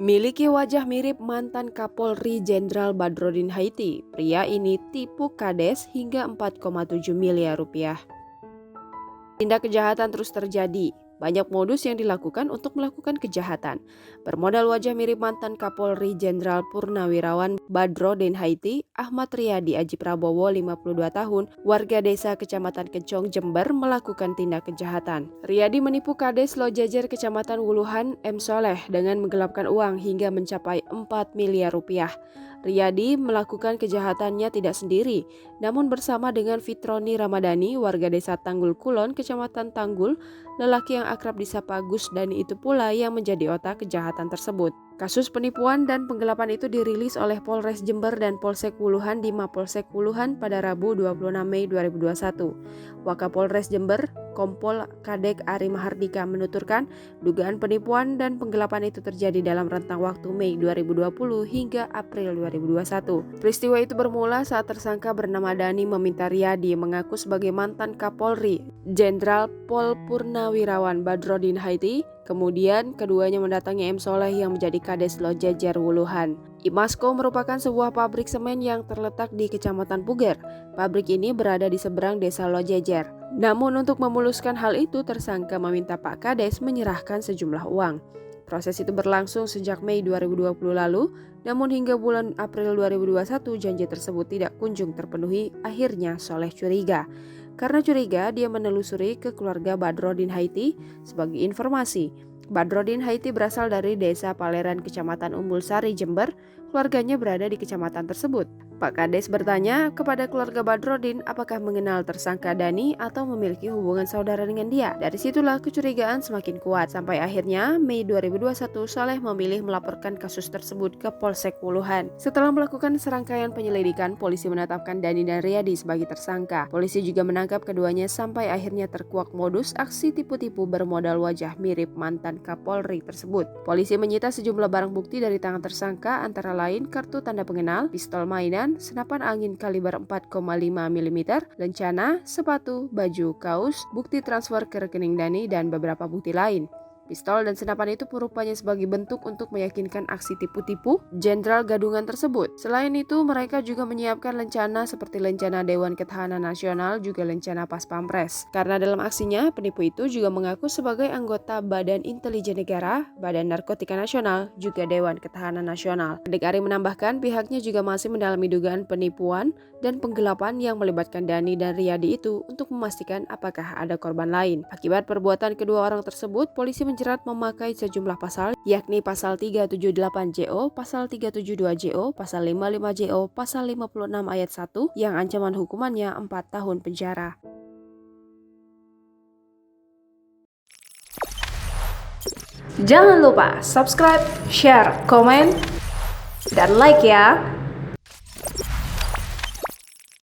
Miliki wajah mirip mantan Kapolri Jenderal Badrodin Haiti, pria ini tipu kades hingga 4,7 miliar rupiah. Tindak kejahatan terus terjadi. Banyak modus yang dilakukan untuk melakukan kejahatan. Bermodal wajah mirip mantan Kapolri Jenderal Purnawirawan Badrodin Haiti, Ahmad Riyadi Aji Prabowo, 52 tahun, warga desa Kecamatan Kencong, Jember, melakukan tindak kejahatan. Riyadi menipu Kades Lojajer Kecamatan Wuluhan, M. Soleh dengan menggelapkan uang hingga mencapai 4 miliar rupiah. Riyadi melakukan kejahatannya tidak sendiri, namun bersama dengan Fitroni Ramadhani, warga desa Tanggul Kulon, Kecamatan Tanggul, lelaki yang akrab disapa Gus Dani itu pula yang menjadi otak kejahatan tersebut. Kasus penipuan dan penggelapan itu dirilis oleh Polres Jember dan Polsek Wuluhan di Mapolsek Wuluhan pada Rabu 26 Mei 2021. Wakapolres Jember, Kompol Kadek Ari Mahardika menuturkan dugaan penipuan dan penggelapan itu terjadi dalam rentang waktu Mei 2020 hingga April 2021. Peristiwa itu bermula saat tersangka bernama Dani meminta Riyadi mengaku sebagai mantan Kapolri Jenderal Pol Purnawirawan Badrodin Haiti. Kemudian keduanya mendatangi M. Soleh yang menjadi Kades Lojajer Wuluhan. Imasco merupakan sebuah pabrik semen yang terletak di Kecamatan Puger. Pabrik ini berada di seberang desa Lojajer. Namun untuk memuluskan hal itu, tersangka meminta Pak Kades menyerahkan sejumlah uang. Proses itu berlangsung sejak Mei 2020 lalu, namun hingga bulan April 2021 janji tersebut tidak kunjung terpenuhi. Akhirnya Soleh curiga. Karena curiga, dia menelusuri ke keluarga Badrodin Haiti. Sebagai informasi, Badrodin Haiti berasal dari desa Paleran, Kecamatan Umbul Sari, Jember. Keluarganya berada di kecamatan tersebut. Pak Kades bertanya kepada keluarga Badrodin apakah mengenal tersangka Dani atau memiliki hubungan saudara dengan dia. Dari situlah kecurigaan semakin kuat. Sampai akhirnya Mei 2021 Soleh memilih melaporkan kasus tersebut ke Polsek Wuluhan. Setelah melakukan serangkaian penyelidikan, polisi menetapkan Dani dan Riyadi sebagai tersangka. Polisi juga menangkap keduanya sampai akhirnya terkuak modus aksi tipu-tipu bermodal wajah mirip mantan Kapolri tersebut. Polisi menyita sejumlah barang bukti dari tangan tersangka, antara lain kartu tanda pengenal, pistol mainan, senapan angin kaliber 4,5 mm, lencana, sepatu, baju, kaos, bukti transfer ke rekening Dani, dan beberapa bukti lain. Pistol dan senapan itu rupanya sebagai bentuk untuk meyakinkan aksi tipu-tipu Jenderal Gadungan tersebut. Selain itu, mereka juga menyiapkan lencana seperti lencana Dewan Ketahanan Nasional, juga lencana Pas Pampres. Karena dalam aksinya, penipu itu juga mengaku sebagai anggota Badan Intelijen Negara, Badan Narkotika Nasional, juga Dewan Ketahanan Nasional. Kadek Ari menambahkan pihaknya juga masih mendalami dugaan penipuan dan penggelapan yang melibatkan Dani dan Riyadi itu untuk memastikan apakah ada korban lain. Akibat perbuatan kedua orang tersebut, polisi menjerat memakai sejumlah pasal, yakni pasal 378 JO, pasal 372 JO, pasal 55 JO, pasal 56 ayat 1 yang ancaman hukumannya 4 tahun penjara. Jangan lupa subscribe, share, komen, dan like ya.